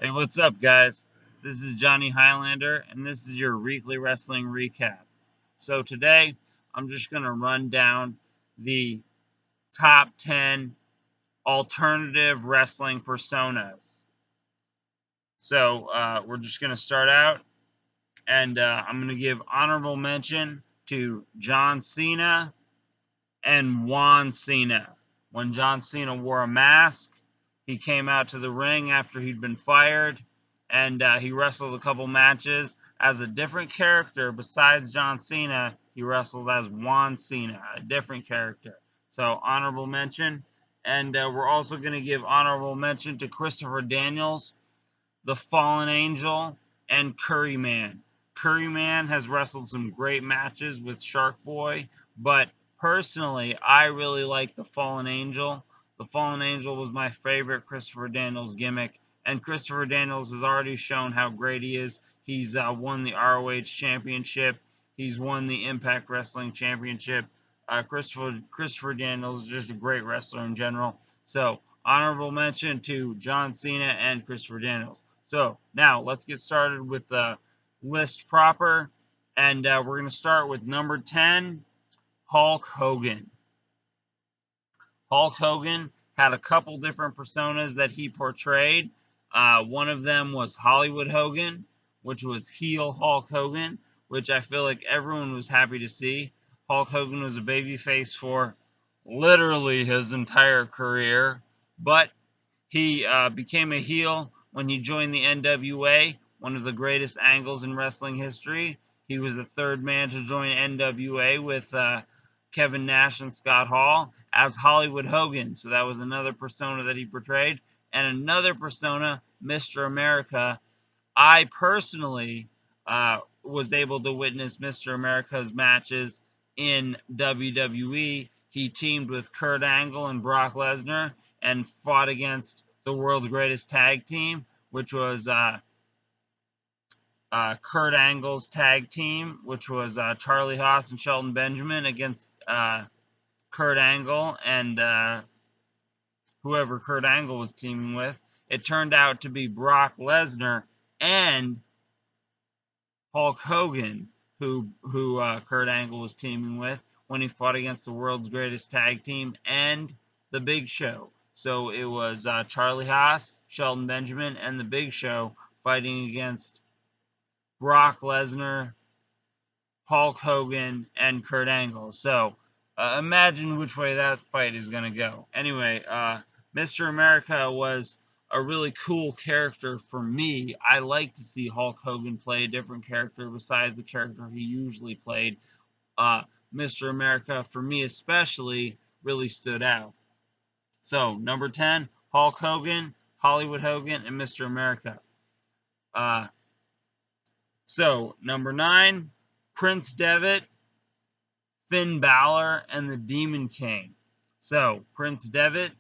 Hey, what's up, guys? This is Johnny Highlander, and this is your weekly wrestling recap. So, today I'm just going to run down the top 10 alternative wrestling personas. So, we're just going to start out, and I'm going to give honorable mention to John Cena and Juan Cena. When John Cena wore a mask, he came out to the ring after he'd been fired, and he wrestled a couple matches as a different character besides John Cena. He wrestled as Juan Cena, a different character. So honorable mention. And we're also going to give honorable mention to Christopher Daniels, the Fallen Angel, and Curryman. Curryman has wrestled some great matches with Shark Boy, but personally, I really like the Fallen Angel. The Fallen Angel was my favorite Christopher Daniels gimmick, and Christopher Daniels has already shown how great he is. He's won the ROH Championship. He's won the Impact Wrestling Championship. Christopher Daniels is just a great wrestler in general. So honorable mention to John Cena and Christopher Daniels. So now let's get started with the list proper, and we're going to start with number 10, Hulk Hogan. Hulk Hogan had a couple different personas that he portrayed. One of them was Hollywood Hogan, which was heel Hulk Hogan, which I feel like everyone was happy to see. Hulk Hogan was a babyface for literally his entire career, but he became a heel when he joined the NWA, one of the greatest angles in wrestling history. He was the third man to join NWA with Kevin Nash and Scott Hall as Hollywood Hogan. So that was another persona that he portrayed. And another persona, Mr. America. I personally was able to witness Mr. America's matches in WWE. He teamed with Kurt Angle and Brock Lesnar and fought against the world's greatest tag team, which was Kurt Angle's tag team, which was Charlie Haas and Shelton Benjamin against Kurt Angle and whoever Kurt Angle was teaming with. It turned out to be Brock Lesnar and Hulk Hogan, who Kurt Angle was teaming with when he fought against the world's greatest tag team and the Big Show. So it was Charlie Haas, Shelton Benjamin, and the Big Show fighting against Brock Lesnar, Hulk Hogan, and Kurt Angle. So imagine which way that fight is going to go. Anyway, Mr. America was a really cool character for me. I like to see Hulk Hogan play a different character besides the character he usually played. Uh, Mr. America, for me especially, really stood out. So, number 10, Hulk Hogan, Hollywood Hogan, and Mr. America. Uh, number 9, Prince Devitt, Finn Balor, and the Demon King. So, Prince Devitt,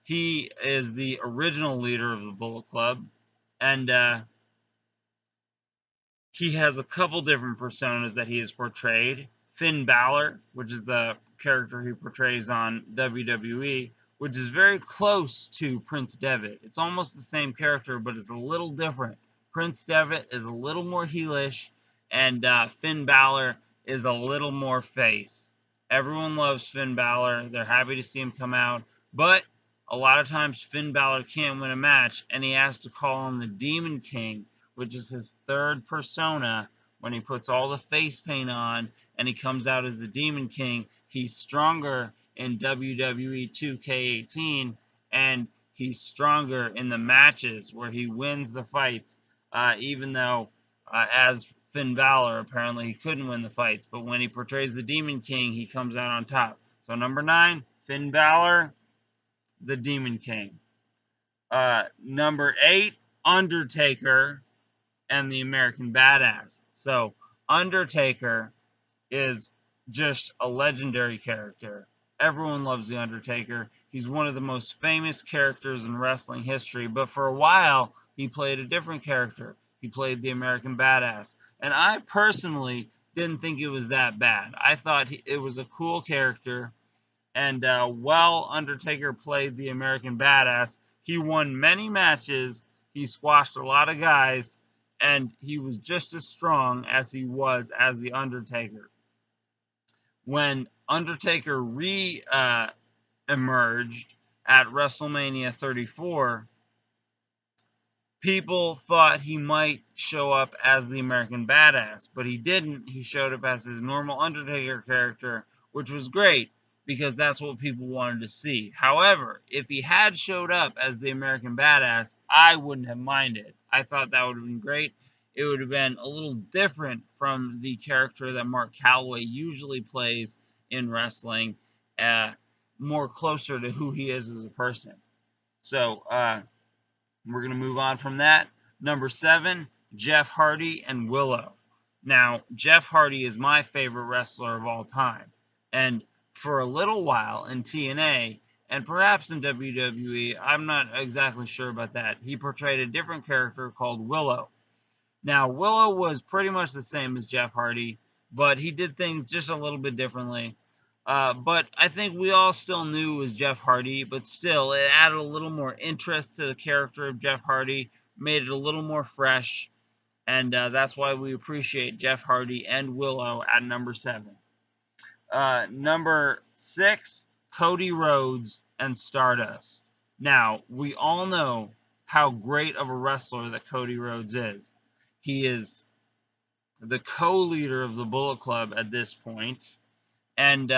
he is the original leader of the Bullet Club, and he has a couple different personas that he has portrayed. Finn Balor, which is the character he portrays on WWE, which is very close to Prince Devitt. It's almost the same character, but it's a little different. Prince Devitt is a little more heelish, and Finn Balor is a little more face. Everyone loves Finn Balor. They're happy to see him come out, but a lot of times Finn Balor can't win a match, and he has to call on the Demon King, which is his third persona. When he puts all the face paint on and he comes out as the Demon King, he's stronger in WWE 2K18, and he's stronger in the matches where he wins the fights, even though, as Finn Balor, apparently he couldn't win the fights. But when he portrays the Demon King, he comes out on top. So number 9, Finn Balor, the Demon King. Number 8, Undertaker and the American Badass. So Undertaker is just a legendary character. Everyone loves the Undertaker. He's one of the most famous characters in wrestling history, but for a while he played a different character. He played the American Badass. And I personally didn't think it was that bad. I thought it was a cool character, and while Undertaker played the American Badass, he won many matches. He squashed a lot of guys, and he was just as strong as he was as The Undertaker. When Undertaker emerged at WrestleMania 34, people thought he might show up as the American Badass, but he didn't. He showed up as his normal Undertaker character, which was great because that's what people wanted to see. However, if he had showed up as the American Badass, I wouldn't have minded. I thought that would have been great. It would have been a little different from the character that Mark Calaway usually plays in wrestling, more closer to who he is as a person. So, we're going to move on from that. Number 7, Jeff Hardy and Willow. Now, Jeff Hardy is my favorite wrestler of all time. And for a little while in TNA, and perhaps in WWE, I'm not exactly sure about that, he portrayed a different character called Willow. Now, Willow was pretty much the same as Jeff Hardy, but he did things just a little bit differently. But I think we all still knew it was Jeff Hardy, but still, it added a little more interest to the character of Jeff Hardy, made it a little more fresh, and that's why we appreciate Jeff Hardy and Willow at number 7. Number 6, Cody Rhodes and Stardust. Now, we all know how great of a wrestler that Cody Rhodes is. He is the co-leader of the Bullet Club at this point, and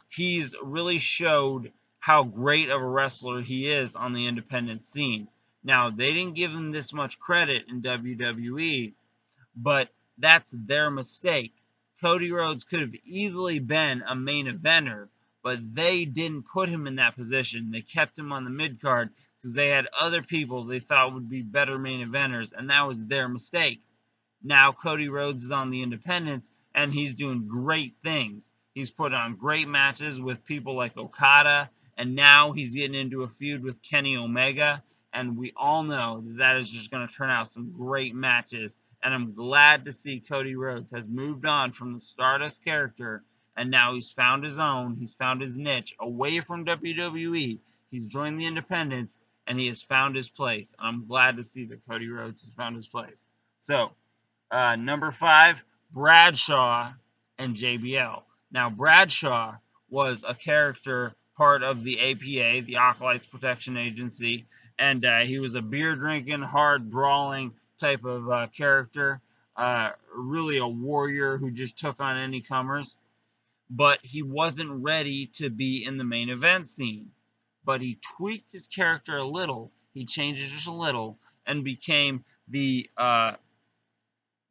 he's really showed how great of a wrestler he is on the independent scene. Now, they didn't give him this much credit in WWE, but that's their mistake. Cody Rhodes could have easily been a main eventer, but they didn't put him in that position. They kept him on the mid card because they had other people they thought would be better main eventers, and that was their mistake. Now Cody Rhodes is on the independents, and he's doing great things. He's put on great matches with people like Okada, and now he's getting into a feud with Kenny Omega, and we all know that is just going to turn out some great matches. And I'm glad to see Cody Rhodes has moved on from the Stardust character, and now he's found his own. He's found his niche away from WWE. He's joined the independents, and he has found his place. I'm glad to see that Cody Rhodes has found his place. So, number 5, Bradshaw and JBL. Now, Bradshaw was a character part of the APA, the Acolytes Protection Agency, and he was a beer-drinking, hard brawling type of character, really a warrior who just took on any comers. But he wasn't ready to be in the main event scene. But he tweaked his character a little. He changed it just a little and became the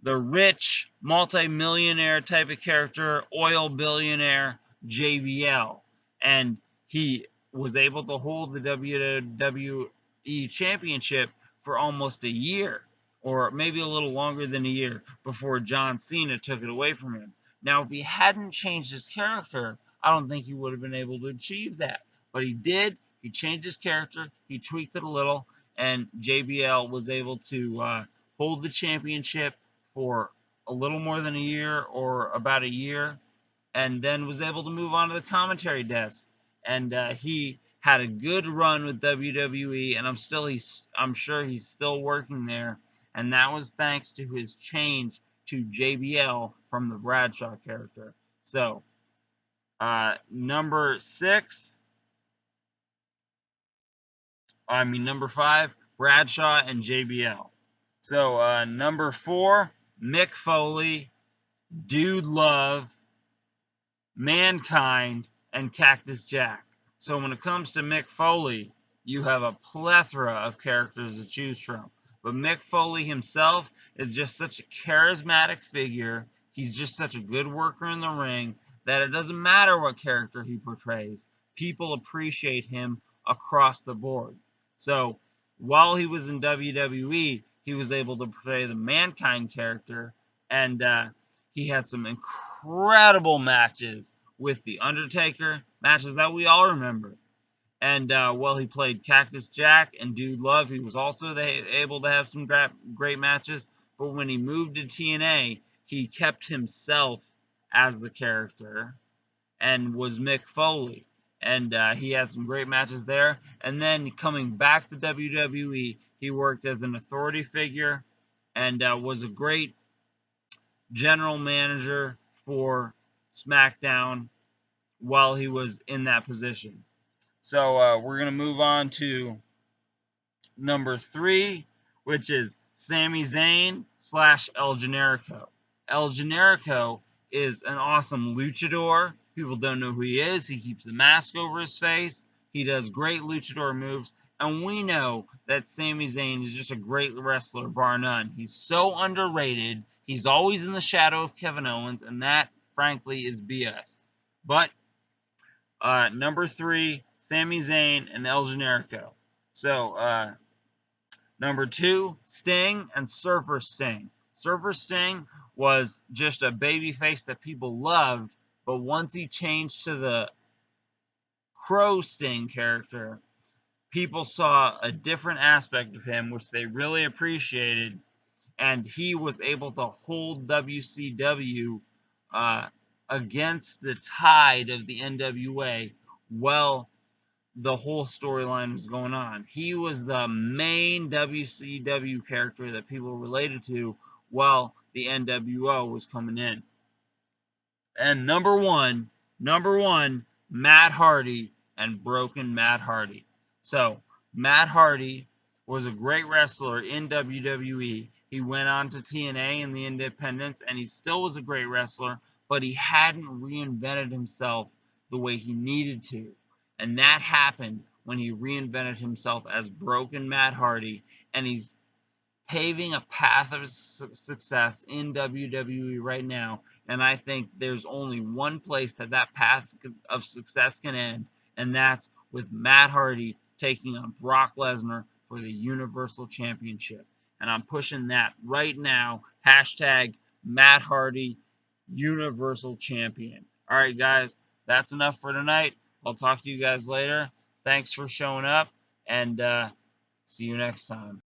rich, multi-millionaire type of character, oil billionaire JBL. And he was able to hold the WWE Championship for almost a year, or maybe a little longer than a year, before John Cena took it away from him. Now, if he hadn't changed his character, I don't think he would have been able to achieve that. But he did. He changed his character. He tweaked it a little, and JBL was able to hold the championship for a little more than a year or about a year, and then was able to move on to the commentary desk. And he had a good run with WWE, and I'm sure he's still working there. And that was thanks to his change to JBL from the Bradshaw character. So, number 5, Bradshaw and JBL. So, number 4, Mick Foley, Dude Love, Mankind, and Cactus Jack. So when it comes to Mick Foley, you have a plethora of characters to choose from. But Mick Foley himself is just such a charismatic figure. He's just such a good worker in the ring that it doesn't matter what character he portrays. People appreciate him across the board. So while he was in WWE, he was able to portray the Mankind character, and he had some incredible matches with The Undertaker, matches that we all remember. And while he played Cactus Jack and Dude Love, he was also able to have some great matches. But when he moved to TNA, he kept himself as the character and was Mick Foley. and he had some great matches there. And then coming back to WWE, he worked as an authority figure and was a great general manager for SmackDown while he was in that position. So we're going to move on to number 3, which is Sami Zayn / El Generico. El Generico is an awesome luchador. People don't know who he is. He keeps the mask over his face. He does great luchador moves. And we know that Sami Zayn is just a great wrestler, bar none. He's so underrated. He's always in the shadow of Kevin Owens, and that, frankly, is BS. But number 3, Sami Zayn and El Generico. So, number 2, Sting and Surfer Sting. Surfer Sting was just a babyface that people loved, but once he changed to the Crow Sting character, people saw a different aspect of him, which they really appreciated, and he was able to hold WCW against the tide of the NWA while the whole storyline was going on. He was the main WCW character that people related to while the NWO was coming in. And number one, Matt Hardy and Broken Matt Hardy. So Matt Hardy was a great wrestler in WWE. He went on to TNA and the Independents, and he still was a great wrestler, but he hadn't reinvented himself the way he needed to. And that happened when he reinvented himself as Broken Matt Hardy, and he's paving a path of success in WWE right now. And I think there's only one place that that path of success can end, and that's with Matt Hardy taking on Brock Lesnar for the Universal Championship. And I'm pushing that right now. Hashtag Matt Hardy Universal Champion. All right, guys, that's enough for tonight. I'll talk to you guys later. Thanks for showing up, and see you next time.